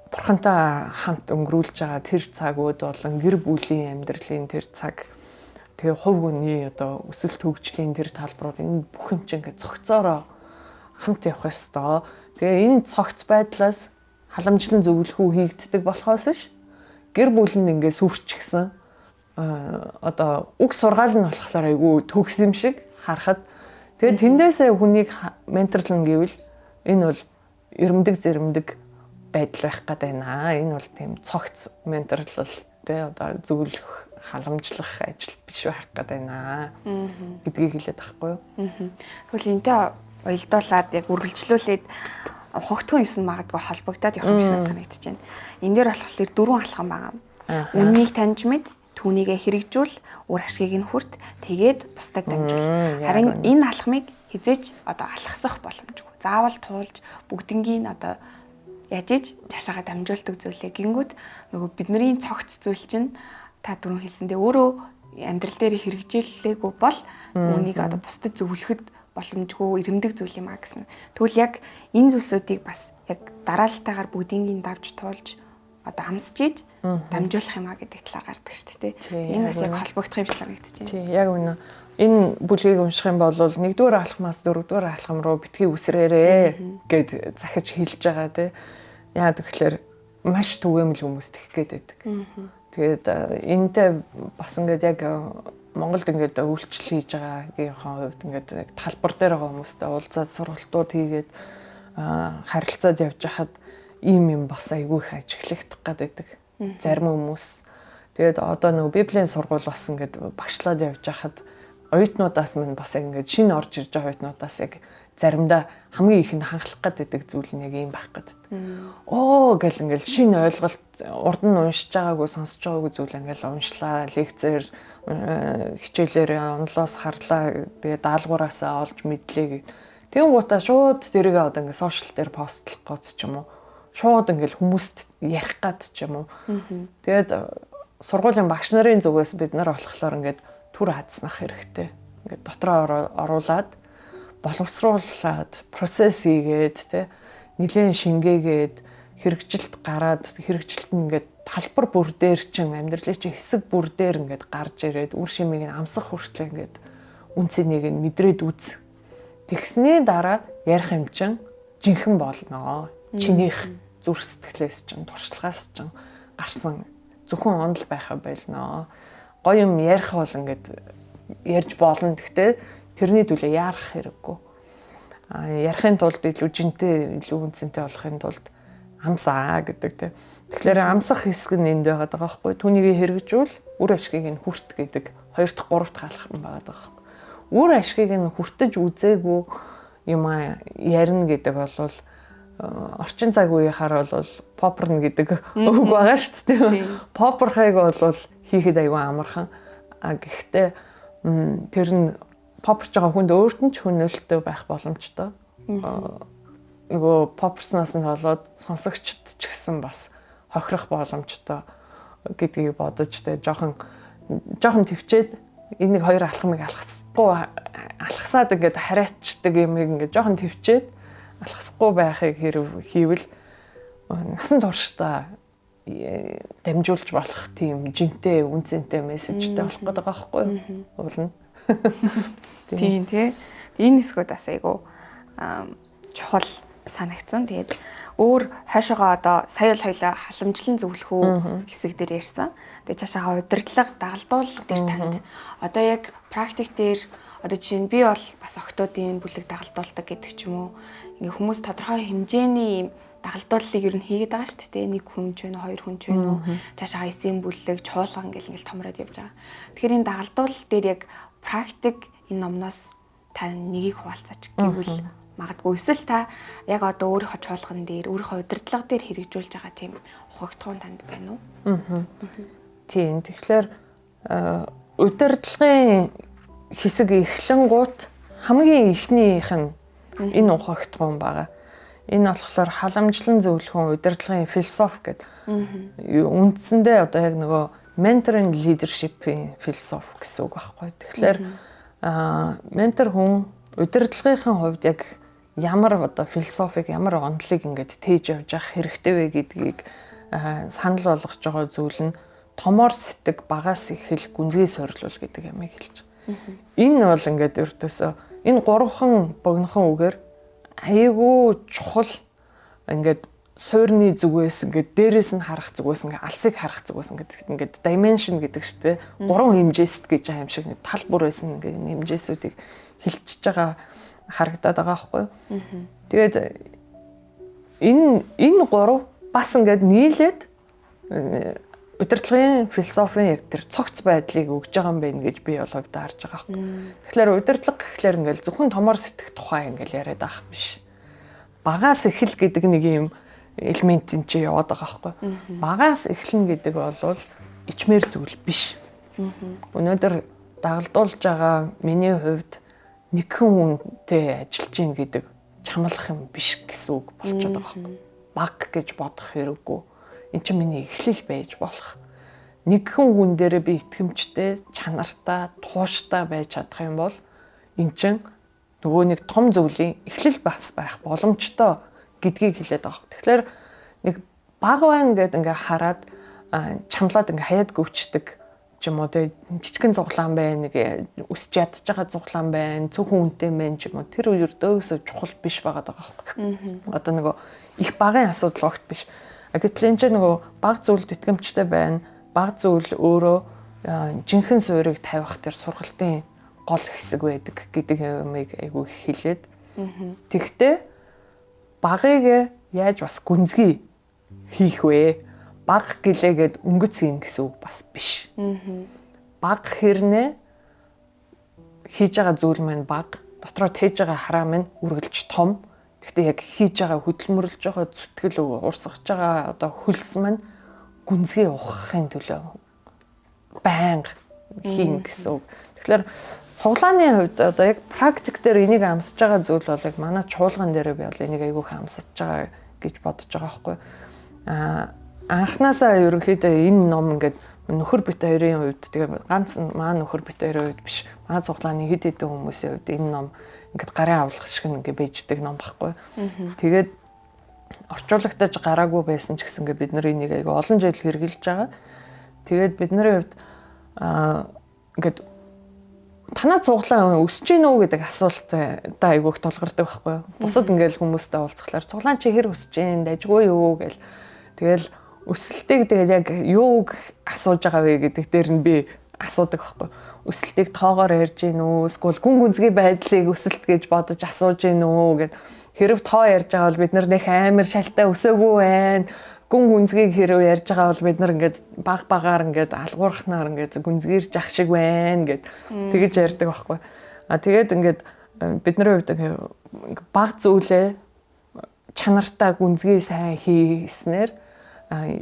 Бурхантай хамт өнгөрүүлж байгаа тэр цагууд болон гэр бүлийн амьдралын тэр цаг, тэгээ хувь хүний одоо өсөлт хөгжлийн тэр талбарууд энэ бүх юм чинь ингээд цогцоороо хамт явах ёстой. Тэгээ энэ цогц байдлаас халамжлан зөвлөхүү хийгддэг болохоос биш гэр бүл нь ингээд сүрчихсэн одоо үг сургаал нь болохоор айгүй төгс юм шиг харахад тэгээ тэндээсээ хүнийг менторлон гэвэл энэ бол эрэмдэг зэрэмдэг байдал байх гээд байна. Энэ бол тийм цогц менторлол тий одоо зөвлөх, халамжлах ажил биш байх гээд байна гэдгийг хэлээд байхгүй юу. Тэгвэл энтэй уялдуулаад яг үргэлжлүүлээд ухагтгуун 9 магадгүй холбогдоод явах юм шиг санагдаж байна. Энэ дээр болохоор 4 алхам байгаа. Үннийг таньж мэд, түүнийгээ хэрэгжүүл, үр ашгийг нь хүрт, тэгээд бусдад дамжуул. Харин энэ алхмыг хизээч одоо алхасах боломжгүй. Заавал туулж бүгднгийн одоо яаж иж цаашаа дамжуулдаг зүйлээ гингүүд нөгөө бидний цогц зүйл чинь та түрүүн хэлсэндээ өөрөө амьдрал дээр хэрэгжүүлэлээгүй бол үүнийг одоо бусдад зөвлөхөд боломжгүй эрэмдэг зүйл юм а гэсэн. Тэгвэл яг энэ зүйлсүүдийг бас яг дараалтайгаар бүгднийг давж туулж одоо амсж иж дамжуулах юм а гэдэг талаар гардаг шүү дээ. Энэ бас яг холбогдох юм шиг санагдаж байна. Тийм яг үнэ. Энэ бүлгийг унших юм бол 1-р алхмаас 4-р алхам руу битгий үсрээрээ гэд захиж хэлж байгаа тий. Яа тэгэхээр маш түгээмэл хүмүүс тэгэх гээд байдаг. Тэгээд энэтэй бас ингээд яг Монголд ингээд үйлчлэл хийж байгаагийн хувьд ингээд талбар дээр байгаа хүмүүстэй уулзаад сургалтууд хийгээд харилцаад явж хахад ийм юм бас айгүй их ажиглагдах гээд байдаг. Зарим хүмүүс тэгээд одоо нөгөө Библийн сургууль бас ингээд багшлаад явж байхад оюутнуудаас минь бас яг ингээд шинэ орж ирж байгаа оюутнуудаас яг заримдаа хамгийн ихэнд ханхлах гэдэг зүйл нь яг юм байх гэдэг. Оо гэл ингээд шинэ ойлголт урд нь уншиж байгаагүй сонсож байгаагүй зүйл ингээд уншлаа, лекцээр хичээлээр онлоос харлаа, тэгээд даалгавраасаа олж мэдлээ. Тэгэн гутаа шууд тэрийг одоо ингээд сошиал дээр постлох гоц ч юм уу. Шууд ингээд хүмүүст ярих гад ч юм уу. Тэгээд сургуулийн багш нарын зүгээс бид нар болохоор ингээд түр хадснах хэрэгтэй. Ингээд дотроо оруулаад боловсруулад процесс хийгээд тэ нэлээд шингээгээд хэрэгжилт гараад хэрэгжилт нь ингээд талбар бүр дээр чин амьдралын чин хэсэг бүр дээр ингээд гарч ирээд үр шимийг нь амсах хүртэл ингээд үнцнийг нь мэдрээд үз. Тэгсний дараа ярих юм чин жинхэнэ болно. Чинийх зүрх сэтгэлээс чин туршлагаас чин гарсан зөвхөн онол байхаа болно. Гоё юм ярих бол ингээд ярьж болно. Гэхдээ тэрний төлөө яарах хэрэггүй. Ярихын тулд илүү жинтэй, илүү үнцэнтэй болохын тулд амсаа гэдэг тийм. Тэгэхээр амсах хэсэг нь энд байгаа байхгүй. Түүнийг хэрэгжүүл үр ашгийг нь хүрт гэдэг 2 дахь 3 дахь алхам байгаа байхгүй. Үр ашгийг нь хүртэж үзээгүй юм ярина гэдэг бол орчин цаг үеийнхаар бол попорн гэдэг үг байгаа шүү дээ. Попорхайг бол хийхэд аюу амархан. Гэхдээ тэр нь попорч байгаа хүнд өөрт нь ч хөнөөлтөй байх боломжтой. Нөгөө попорсноос нь болоод сонсогчд ч гэсэн бас хохирох боломжтой гэдгийг бодож тэ жоохон төвчээд энийг 2 алхмыг алхасаад ингээд хараачдаг юм ингээд жоохон төвчээд алхасахгүй байхыг хийвэл насан туршдаа дамжуулж болох тийм жинтэй үнцэнтэй мессежтэй болох гэдэг байгаа байхгүй юу? Уулна. Тийм тий. Энэ хэсгүүд бас айгу чухал санагдсан. Тэгээд өөр хойшоогоо одоо сая л хоёлаа халамжлан зөвлөхөө хэсэг дээр ярьсан. Тэгээд цаашаа удирдлага, дагалдуулга дээр танд одоо яг практик дээр одоо жишээ нь би бол бас октоодын бүлэг дагалдуулдаг гэдэг ч юм уу. Ингээ хүмүүс тодорхой хэмжээний дагалдууллыг ер нь хийгээд байгаа шүү дээ. 1 хүн ч вэ, 2 хүн ч вэ нүү. Цаашаа эсийн бүлэг, чуулган ингээл томроод явж байгаа. Тэгэхээр энэ дагалдуулал дээр яг практик энэ номноос та нэгийг хуваалцаач гэвэл магадгүй эсвэл та яг одоо өөрийнхөө чуулган дээр, өөрийнхөө удирдлага дээр хэрэгжүүлж байгаа тийм ухагтгуун танд байна уу? Тийм. Тэгэхээр удирдлагын хэсэг эхлэнгуут хамгийн эхнийх нь энэ ухагтгуун байгаа. Энэ болохоор халамжлан зөвлөхөн удирдлагын философи гэдэг. Үндсэндээ одоо яг нөгөө mentoring leadership-ийн философи гэсэн үг байхгүй. Тэгэхээр ментор хүн удирдлагын хувьд яг ямар одоо философик, ямар онолыг ингээд тээж явж явах хэрэгтэй вэ гэдгийг санал болгож байгаа зүйл нь томоор сэтг багаас эхэл гүнзгий сорилуул гэдэг ямыг хэлж байгаа. Энэ бол ингээд өртөөсөө энэ 3хан богинохон үгээр аягүй чухал ингээд суурны зүгээс ингээд дээрээс нь харах зүгээс ингээд алсыг харах зүгээс ингээд dimension гэдэг чтэй 3 хэмжээст гэж байгаа юм шиг тал бүр байсан ингээд хэмжээсүүдийг хилчиж байгаа харагдаад байгаа байхгүй юу. Тэгээд энэ 3 бас ингээд нийлээд удирдлагын философийн яг тэр цогц байдлыг өгж байгаа юм байна гэж би бол хувьдаа харж байгаа байхгүй. Тэгэхээр удирдлага гэхлээр ингээд зөвхөн томоор сэтгэх тухай ингээд яриад авах биш. Багаас эхэл гэдэг нэг юм элемент энэ чи яваад байгаа байхгүй. Багаас эхлэн гэдэг бол ичмэр зүйл биш. Өнөөдөр дагалдуулж байгаа миний хувьд нэгэн хүнтэй ажиллаж гин гэдэг чамлах юм биш гэсэн үг болчиход байгаа байхгүй. Баг гэж бодох хэрэггүй. Энд чинь миний эхлэл байж болох. Нэгэн хүн дээр би итгэмжтэй, чанартай, тууштай байж чадах юм бол эн чинь нөгөө нэг том зөвлийн эхлэл бас байх боломжтой гэдгийг хэлээд байгаа. Тэгэхээр нэг баг байна гэдэг ингээ хараад чамлаад ингээ хаяад гөвчдөг ч юм уу тэ жижигэн зуглаан байна, нэг өсч ядж байгаа зуглаан байна, цөөхөн үнэтэй байна ч юм уу тэр үердөөсөө чухал биш байгаа байхгүй. Одоо нөгөө их багын асуудал огт биш. Гэтэл энэ ч нөгөө баг зүйлд итгэмжтэй байна. Баг зүйл өөрөө жинхэнэ суурийг тавих тэр сургалтын гол хэсэг байдаг гэдэг юмыг айгүй хэлээд. Тэгвэл багыг яаж бас гүнзгий хийх вэ? баг гэлээгээд өнгөц хийн гэсэн үг бас биш. Баг хэрнээ хийж байгаа зүйл маань баг, дотроо тээж байгаа хараа маань үргэлж том. Гэхдээ яг хийж байгаа хөдөлмөрлөж байгаа зүтгэл урсгаж байгаа одоо хөлс маань гүнзгий ухахын төлөө байнга хийн гэсэн үг. Тэгэхээр цуглааны хувьд одоо яг практик дээр энийг амсаж байгаа зүйл бол яг манай чуулган дээр би бол энийг айгүйх амсаж байгаа гэж бодож байгаа байхгүй. Анхнаасаа ерөнхийдөө энэ ном ингээд нөхөр бит хоёрын хувьд тэгээ ганц маа нөхөр бит хоёрын хувьд биш. Маа цуглааны хэд хэдэн хүмүүсийн хувьд энэ ном ингээд гарын авлах шиг ингээд бийждэг ном байхгүй. Тэгээд орчуулагтаж гараагүй байсан ч гэсэн ингээд бид нар энийг айгүй олон жил хэрэгжилж байгаа. Тэгээд бидний хувьд ингээд танаа цуглаан өсөж гин үү гэдэг асуултаа айгүйх тулгардаг байхгүй юу. Бусад ингээл хүмүүстэй уулзахлаар цуглаан чи хэр өсөж гин дайжгүй юу гэл. Тэгэл өсөлтийг тэгээд яг юуг асууж байгаа вэ гэдэг дээр нь би асуудаг байхгүй. Өсөлтийг тоогоор ярьж гин үү эсвэл гүн гүнзгий байдлыг өсөлт гэж бодож асууж гин үү гэд. Хэрэг тоо ярьж байгаа бол бид нар нэх амар шалтай өсөөгүй байна. Гүн гүнзгийг хэрэг ярьж байгаа бол бид нар ингээд баг багаар ингээд алгуурхнаар ингээд гүнзгийрж ах шиг байна гэд тэгэж ярьдаг байхгүй. Тэгээд ингээд бидний хувьд баг зүйлээ чанартай гүнзгий сайн хийснээр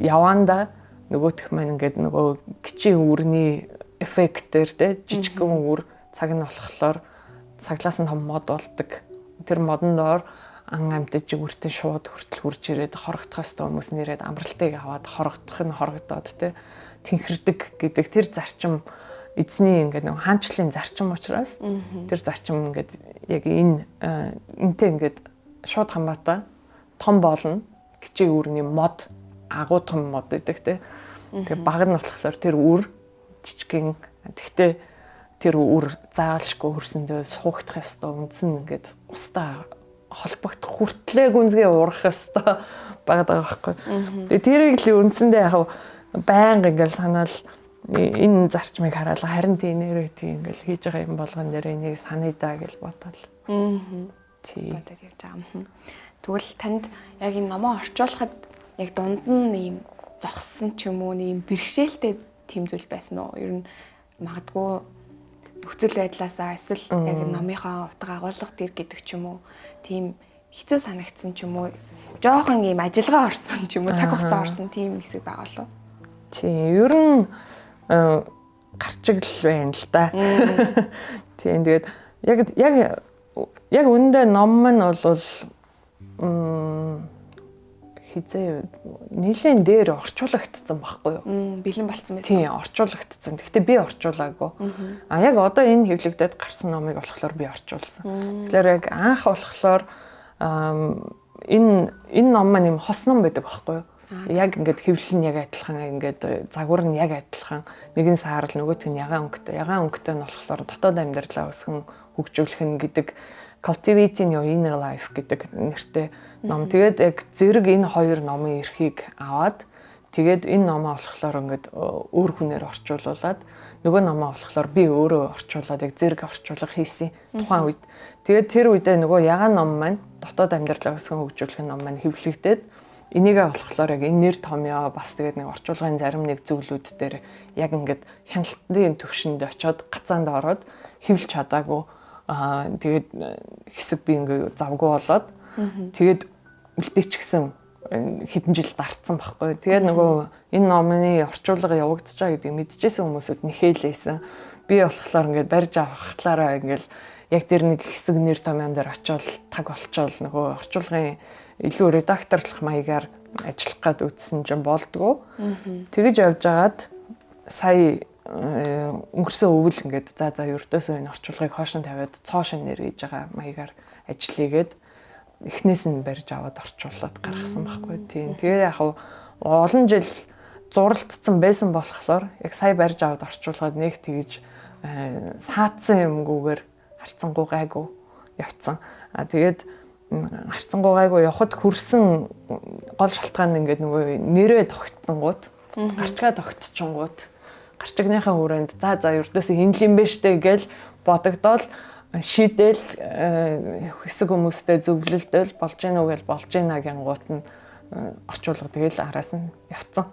яванда нөгөөх маань ингээд нөгөө гिचийн үрний эффектээр те жижигхэн үр цаг нь болохоор цаглаас нь том мод болдог. Тэр модон доор ан амьтаж үртэн шууд хүртэл хурж ирээд хорогдох хэвээр хүмүүс нэрээд амралтыг аваад хорогдох нь хорогдоод те тэнхэрдэг гэдэг тэр зарчим эзний ингээд нэг хаанчлалын зарчим учраас тэр зарчим ингээд яг энтэй ингээд шууд хамаатай том болно гिचийн үрний мод агуу том мод гэдэг те тэгээ баг нь болохоор тэр үр жижигхэн тэгтээ тэр үр заалшгүй хөрсөндөө суугдах хэвээр үндсэн ингээд устаа холбогдох хүртлээ гүнзгий уурах хэвээр багад байгаа байхгүй. Тэгээ тэрийг л үндсэндээ яг байнга ингээл санаал энэ зарчмыг хараад харин тийнэрээ тийм ингээл хийж байгаа юм болгон дээр энийг саная даа гэж бодоод. Тий. Бодож явж байгаа. Тэгвэл танд яг энэ номоо орчуулахад яг дунд нь ийм зогссон ч юм уу ийм бэрхшээлтэй тийм зүйл байсан уу? Ер нь магадгүй нөхцөл байдлаасаа эсвэл яг номынхоо утга агуулга тэр гэдэг ч юм уу тийм хэцүү санагдсан ч юм уу жоохон ийм ажиллагаа орсон ч юм уу цаг хугацаа орсон тийм хэсэг байгаа лу. Тийм ер нь гарчигл байна л да. Тийм тэгээд яг үүндээ ном маань бол хизээ нэлийн дээр орчуулагдсан байхгүй юу? Бэлэн болцсон байсан. Тийм, орчуулагдсан. Гэхдээ би орчуулаагүй. Яг одоо энэ хэвлэгдээд гарсан номыг болохоор би орчуулсан. Тэгэхээр яг анх болохоор энэ ном маань юм хос ном байдаг байхгүй юу? Яг ингээд хэвлэл нь яг адилхан, ингээд загвар нь яг адилхан. Нэг нь саарл, нөгөөх нь ягаан өнгөтэй. Ягаан өнгөтэй нь болохоор дотоод амьдралаа өсгөн хөгжүүлэх нь гэдэг Cultivating Your Inner Life гэдэг нэртэй ном. Тэгээд яг зэрэг энэ хоёр номын эрхийг аваад тэгээд энэ номоо болохоор ингээд өөр хүнээр орчуулуулад нөгөө номоо болохоор би өөрөө орчуулад яг зэрэг орчуулга хийсэн тухайн үед. Тэгээд тэр үедээ нөгөө ягаан ном маань дотоод амьдралаа өсгөн хөгжүүлэх ном маань хэвлэгдээд энийгээ болохоор яг энэ нэр томьёо бас тэгээд нэг орчуулгын зарим нэг зүйлүүд дээр яг ингээд хяналтын төвшөнд очиод гацаанд ороод хэвлж чадаагүй. Тэгээд хэсэг би ингээ завгүй болоод тэгээд үлдээч гисэн хэдэн жил дарцсан байхгүй. Тэгээд нөгөө энэ номны орчуулга явагдаж байгаа гэдгийг мэдчихсэн хүмүүсүүд нэхээлээсэн. Би болохоор ингээ барьж авахлаараа ингээл яг тэр нэг хэсэг нэр томьёон дээр очиод таг болчоол нөгөө орчуулгын илүү редакторлох маягаар ажиллах гад үтсэн чинь болдгоо. Тэгэж явж агаад сая өнгөрсөн өвөл ингээд за ердөөсөө энэ орчуулгыг хоош нь тавиад цоошин нэргийж байгаа маягаар ажиллагээд эхнээс нь барьж аваад орчуулад гаргасан байхгүй тийм. Тэгээ яг олон жил зуралдсан байсан болохоор яг сая барьж аваад орчуулгаад нэг тэгж саадсан юмгүйгээр харцангуй гайгүй явцсан. Тэгээд харцангуй гайгүй явхад хүрсэн гол шалтгаан нь ингээд нөгөө нэрээ тогтсонгууд гарчгаа тогтчихонгууд гарчигныхаа хүрээнд за ердөөсөө хинл юм байна штэ гэж бодогдоод шийдэл хэсэг хүмүүстэй зөвлөлдөл болж гин үү гэж болж гинэ гингуут нь орчуулга тэгэл араас нь явцсан.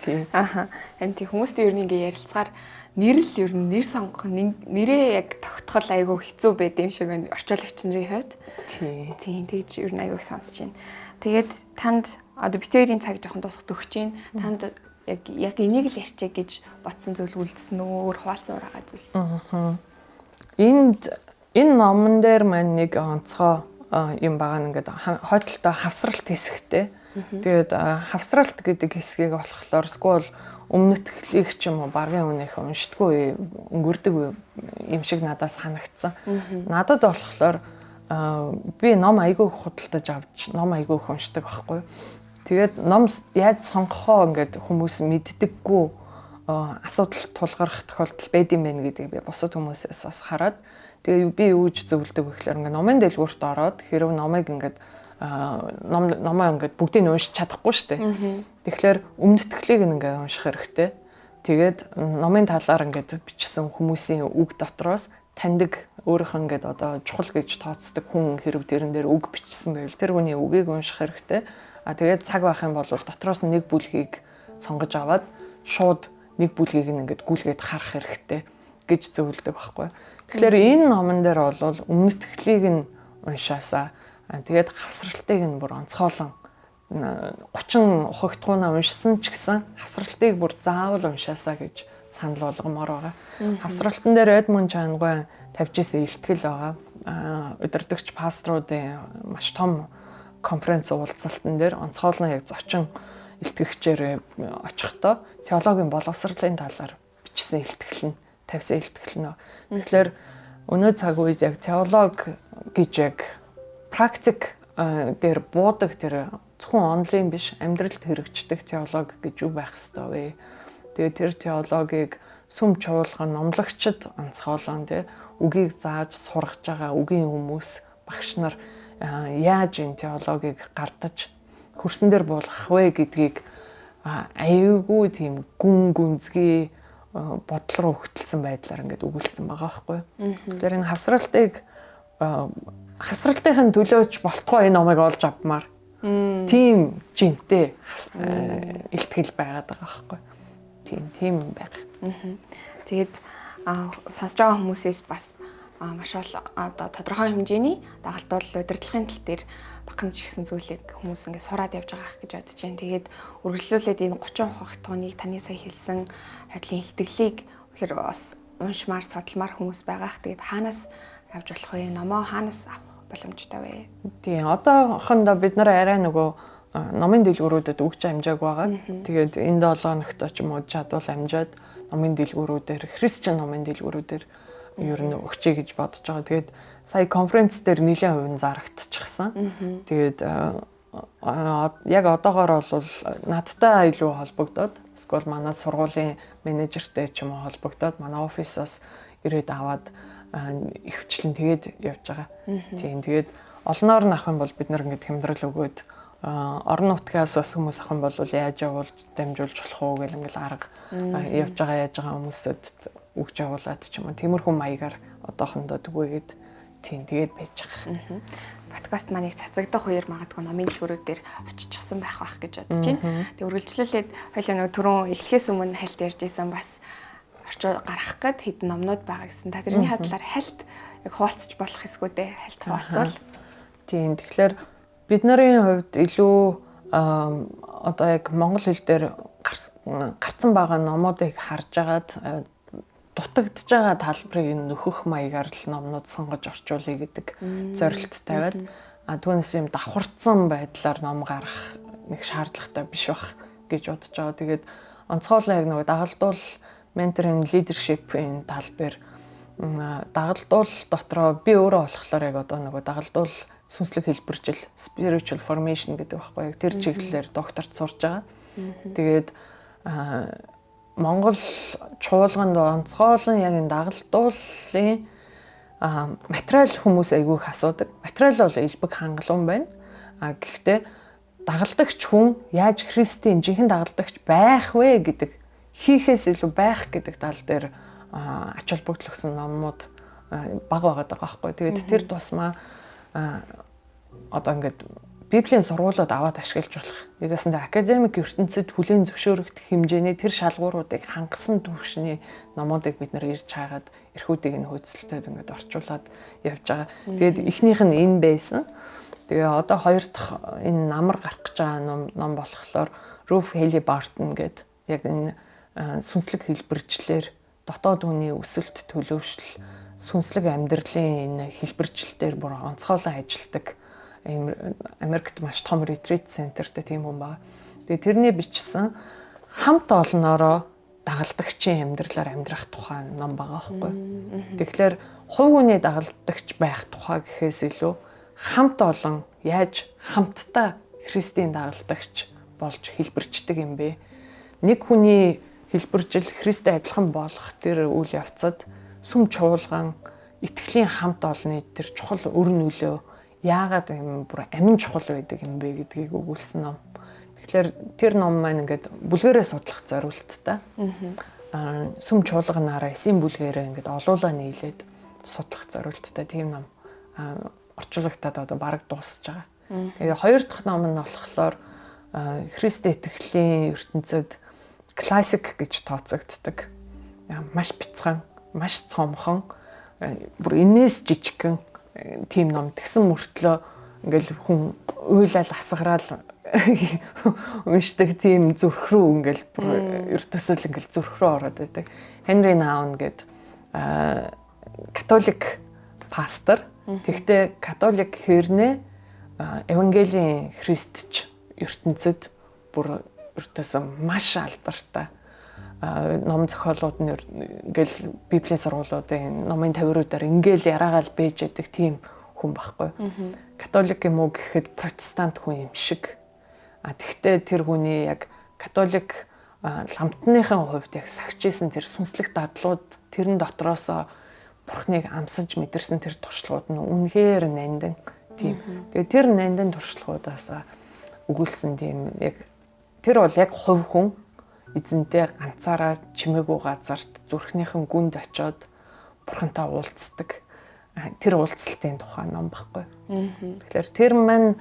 Тийм. Харин тийм хүмүүстэй ер нь ингээ ярилцахаар нэр сонгох нэрээ яг тогтхол айгүй хэцүү байд юм шиг орчуулагч нарын хувьд. Тийм тэгж ер нь айгүй сонсож байна. Тэгээд танд одоо бит хоёрын цаг жоохон дуусах төгсөж байна. Танд яг энийг л ярьчих гэж бодсон зүйл үлдсэн өөр хуваалцсан ураагаа зүйлс. Энэ номон дээр маань нэг онцгой юм байгаа нь ингээд хойдолтой хавсралт хэсэгтэй. Тэгээд хавсралт гэдэг хэсгийг болохоор сквол өмнөтгөлийг ч юм уу баргийн үнээх уншдаггүй өнгөрдөг юм шиг надад санагдсан. Надад болохоор би ном айгүй худалдаж авч ном айгүй уншдаг байхгүй. Тэгээд ном яаж сонгохоо ингээд хүмүүс мэддэггүй асуудал тулгарх тохиолдол байд юм байна гэдгийг би бусад хүмүүсээс бас хараад тэгээ би юуж зөвлөдөг вэ гэхээр ингээд номын дэлгүүрт ороод хэрв номыг ингээд номоо ингээд бүгдийг нь уншиж чадахгүй шүү дээ. Тэгэхээр өмнөтгөлийг ингээд унших хэрэгтэй. Тэгээд номын талаар ингээд бичсэн хүмүүсийн үг дотроос таньдаг өөрийнх нь ингээд одоо чухал гэж тооцдог хүн хэрэг тэрэн дээр үг бичсэн байвал тэр хүний үгийг унших хэрэгтэй. Тэгээд цаг байх юм бол дотроос нэг бүлгийг сонгож аваад шууд нэг бүлгийг ингээд гүйлгээд харах хэрэгтэй гэж зөвлөдөг байхгүй. Тэгэхээр энэ номон дээр бол өмнөтгөлийг нь уншаасаа тэгээд хавсралтыг нь бүр онцгойлон 30 ухагтгуунаа уншсан ч гэсэн хавсралтыг бүр заавал уншаасаа гэж санал болгомоор байгаа. Хавсралтан дээр Эдмунд Чангуй тавьж исэн илтгэл байгаа. Удирдагч пасторуудын маш том конференц уулзалтан дээр онцгойлон яг зочин илтгэгчээр очихдоо теологийн боловсролын талаар бичсэн илтгэл нь тавьсан илтгэл нь. Тэгэхээр өнөө цаг үед яг теолог гэж яг практик дээр буудаг тэр зөвхөн онлайн биш амьдралд хэрэгждэг теолог гэж юу байх ёстой вэ? Тэгээд тэр теологийг сүм чуулган номлогчд онцгойлон тэ үгийг зааж сургаж байгаа үгийн хүмүүс багш нар яаж энэ теологийг гардаж хөрсөн дээр буулгах вэ гэдгийг аюулгүй тийм гүн гүнзгий бодол руу хөтлсөн байдлаар ингээд өгүүлсэн байгаа байхгүй. Тэгэхээр энэ хавсралтын төлөөч болтгоо энэ номыг олж авмаар тийм жинтэй илтгэл байгаад байгаа байхгүй. Тийм байг. Тэгээд сонсож байгаа хүмүүсээс бас маш одоо тодорхой хэмжээний дагалдуул удирдлагын тал дээр багхан жигсэн зүйлийг хүмүүс ингээд сураад явж байгаа гэж бодож байна. Тэгээд үргэлжлүүлээд энэ 30 ухагтгууныг таны сая хэлсэн хайдлын илтгэлийг ихэр бас уншмаар судалмаар хүмүүс байгаа. Тэгээд хаанаас авч болох вэ? Номоо хаанаас авах боломжтой вэ? Тийм одоохондоо бид нар арай нөгөө номын дэлгүүрүүдэд өгч амжааг байгаа. Тэгээд энэ 7 хоногт ч юм уу чадвал амжаад номын дэлгүүрүүдээр христчэн номын дэлгүүрүүдээр ер нь өгчэй гэж бодож байгаа. Тэгээд сая конференц дээр нэлээд хувийн зарагдчихсан. Тэгээд яг одоогоор бол надтай илүү холбогдоод эсвэл манай сургуулийн менежертэй ч юм уу холбогдоод манай офисоос ирээд аваад ихвчлэн тэгээд явж байгаа. Тийм тэгээд олноор нь авах юм бол бид нар ингээд хямдрал өгөөд орон нутгаас бас хүмүүс авах юм бол яаж явуулж дамжуулж болох уу гэл ингээл арга явж байгаа яаж байгаа хүмүүсэд өгч явуулаад ч юм уу тиймэрхүү маягаар одоохондоо түгээгээд тийм тэгээд байж байгаа. Подкаст маань цацагдах үеэр магадгүй номын дэлгүүрүүдээр очичихсан байх гэж бодож байна. Тэг үргэлжлүүлээд хоёлаа нөгөө түрүүн эхлэхээс өмнө хальт ярьж исэн бас орчуу гарах гээд хэдэн номнууд байгаа гэсэн. Та тэрний хадлаар хальт яг хуваалцаж болох эсгүүдээ хальт хуваалцвал. Тийм тэгэхээр бид нарын хувьд илүү одоо яг монгол хэл дээр гарцсан байгаа номуудыг харж агаад дутагдж байгаа талбарыг нөхөх маягаар л номнууд сонгож орчуулъя гэдэг зорилт тавиад түүнээс юм давхарцсан байдлаар ном гарах нэг шаардлагатай биш бах гэж бодож байгаа. Тэгээд онцгойлон яг нөгөө дагалдуул менторинг лидершипийн тал дээр дагалдуул дотроо би өөрөө болохоор яг одоо нөгөө дагалдуул сүнслэг хэлбэржил spiritual formation гэдэг баггүй яг тэр чиглэлээр докторт сурж байгаа. Тэгээд Монгол чуулганд онцгойлон яг энэ дагалдуулын материал хүмүүс айгүй их асуудаг. Материал бол элбэг хангалуун байна. Гэхдээ дагалдагч хүн яаж Христийн жинхэнэ дагалдагч байх вэ гэдэг хийхээс илүү байх гэдэг тал дээр ач холбогдол өгсөн номууд бага байгаад байгаа байхгүй. Тэгээд тэр тусмаа одоо ингээд Библийн сургуулиуд аваад ашиглаж болох. Нэгээсэндээ академик ертөнцид хүлээн зөвшөөрөгдөх хэмжээний тэр шалгууруудыг хангасан түвшний номуудыг бид нэр ирж хаагаад эрхүүдийг нь хөөцөлтөд ингээд орчуулад явж байгаа. Тэгээд эхнийх нь энэ байсан. Тэгээ одоо хоёр дахь энэ намар гарах гэж байгаа ном болохоор Ruth Haley Barton гэдэг яг энэ сүнслэг хэлбэрчлэлээр дотоод хүний өсөлт төлөвшил сүнслэг амьдралын энэ хэлбэрчлэлээр бүр онцгойлон ажилтдаг Америкт маш том ретрит центертэй тийм хүн байна. Тэгээ тэрний бичсэн хамт олноороо дагалдагчийн амьдралаар амьдрах тухай ном байгаа байхгүй. Тэгэхээр хувь хүний дагалдагч байх тухай гэхээс илүү хамт олон яаж хамтдаа Христийн дагалдагч болж хэлбэрчдэг юм бэ? Нэг хүний хэлбэржил Христтэй адилхан болох тэр үйл явцад сүм чуулган итгэлийн хамт олонны тэр чухал өр нөлөө яагаад юм бүр амин чухал байдаг юм бэ гэдгийг өгүүлсэн ном. Тэгэхээр тэр ном маань ингээд бүлгэрээ судлах зорилттой. Сүм чуулганаараа эсийн бүлгэрээ ингээд олуулаа нийлээд судлах зорилттой тийм ном орчуулагтаад одоо бараг дуусж байгаа. Тэгээ хоёр дахь ном нь болохоор Христ итгэлийн ертөнцид классик гэж тооцогддог. Маш бяцхан, маш цомхон, бүр инээс жижигхэн тийм ном. Тэгсэн мөртлөө ингээл хүн уйлал асгараал уншдаг тийм зүрх рүү ингээл бүр ертөсөл ингээл зүрх рүү ороод байдаг. Henry Nouwen гэдэг католик пастор. Тэгтээ католик хэрнээ евангелийн христч ертөнцид бүр ертөсөн маш алдартай ном зохиолууд нь ингээл библийн сургуулиудын номын тавируудаар ингээл яраагаал бэж яадаг тийм хүн байхгүй. Католик юм уу гэхэд протестант хүн юм шиг. Тэгтээ тэр хүний яг католик ламтныхын хувьд яг сагж исэн тэр сүнслэг дадлууд тэрэн дотроосоо Бурхныг амсаж мэдэрсэн тэр туршлагууд нь үнэхээр нандин тийм. Тэгээ тэр нандин туршлагуудаас өгүүлсэн тийм яг тэр бол яг хувь хүн эзэнтэй ганцаараа чимээгүй газарт зүрхнийхэн гүнд очиод Бурхантай уулздаг. Тэр уулзалтын тухай ном баггүй. Тэгэхээр тэр маань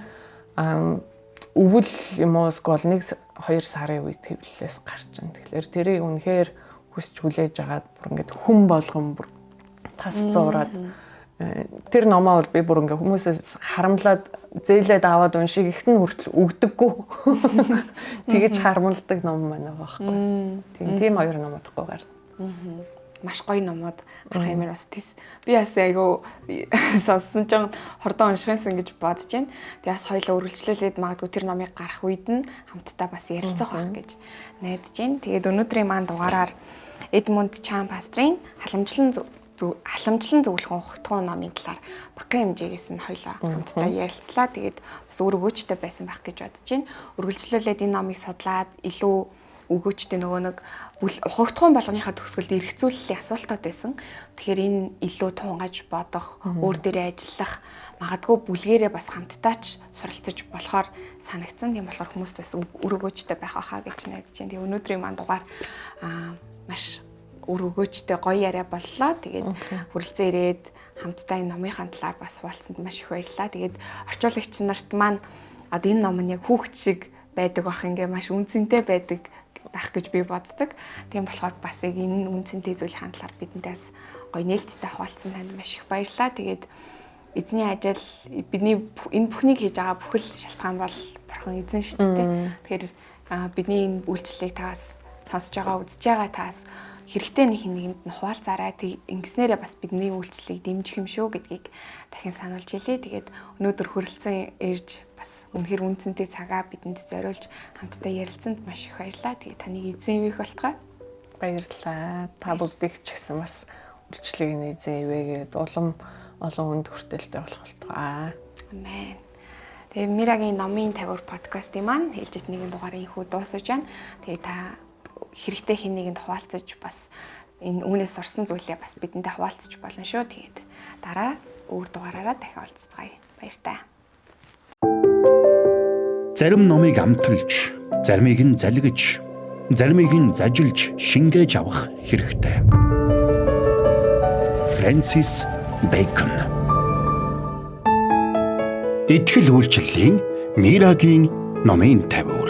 өвөл юм уу скол 1-2 сарын үед хэвлэлээс гарч байна. Тэгэхээр тэрийг үнэхээр хүсч хүлээж агаад бүр ингээд хүн болгон бүр тас зуураад тэр номоо бол би бүр ингээ хүмүүсээс харамлаад зээлээд аваад уншиг ихтэн хүртэл өгдөггүй. Тэгэж харамлдаг ном маань байгаа байхгүй. Тийм хоёр ном удахгүй гарна. Маш гоё номууд гарах юмэр бас тийс. Би бас айгу сонссон ч хордон уншихсан гэж бодож байна. Тэгээ бас хоёулаа үргэлжлүүлээд магадгүй тэр номыг гарах үед нь хамтдаа бас ярилцах байх гэж найдаж байна. Тэгээд өнөөдрийн маань дугаараар Эдмунд Чан пастрын халамжлан зөвлөх ухтгуу номын талаар багахан хэмжээгээс нь хоёлаа хамтдаа ярилцлаа. Тэгээд бас өөр өгөөчтэй байсан байх гэж бодож байна. Үргэлжлүүлээд энэ номыг судлаад илүү өгөөчтэй нөгөө нэг ухагтгуун болгоныхаа төгсгөлд эргцүүлэлийн асуултууд байсан. Тэгэхээр энэ илүү тунгаж бодох, өөр дээрээ ажиллах, магадгүй бүлгэрээ бас хамтдаач суралцаж болохоор санагдсан. Тийм болохоор хүмүүстээс өөр өгөөчтэй байх байхаа гэж найдаж байна. Тэгээ өнөөдрийн маань дугаар маш өөр өгөөчтэй гоё яриа боллоо. Тэгээд хүрэлцэн ирээд хамтдаа энэ номынхаа талаар бас хуваалцсанд маш их баярлалаа. Тэгээд орчуулагч нарт маань одоо энэ ном нь яг хүүхэд шиг байдаг бах ингээ маш үнцэнтэй байдаг байх гэж би боддог. Тийм болохоор бас яг энэ үнцэнтэй зүйлийн талаар бидэнтэйс гоё нээлттэй хуваалцсан танд маш их баярлалаа. Тэгээд эзний ажил бидний энэ бүхнийг хийж байгаа бүхэл шалтгаан бол Бурхан эзэн шүү дээ. Тэгэхээр бидний энэ үйлчлэлийг таас сонсож байгаа, үзэж байгаа таас хэрэгтэй нэг нэгэнд нь хуваалцаарай. Ингэснээрээ бас бидний үйлчлэлийг дэмжих юм шүү гэдгийг дахин сануулж хэлье. Тэгээд өнөөдөр хүрэлцэн ирж бас үнэхээр үнцэнтэй цагаа бидэнд зориулж хамтдаа ярилцсанд маш их баярлалаа. Тэгээд таныг эзэн ивэх болтугай. Баярлалаа. Та бүгдийг ч гэсэн бас үйлчлэгийг нь эзэн ивэгээд олон хүнд хүртэлтэй болох болтугай. Амен. Тэгээд Мирагийн номын тавир подкастын маань хэлжит нэгэн дугаарыг хүү дуусаж байна. Тэгээд та хэрэгтэй хэн нэгэнд хуваалцаж бас энэ үүнээс сурсан зүйлээ бас бидэндээ хуваалцаж болно шүү. Тэгээд дараа өөр дугаараараа дахин уулзцгаая. Баяртай. Зарим номыг амталж, заримыг нь залгиж, заримыг нь зажилж, шингээж авах хэрэгтэй. Фрэнсис Бэйкон. Итгэл үйлчлэлийн Мирагийн номын 50.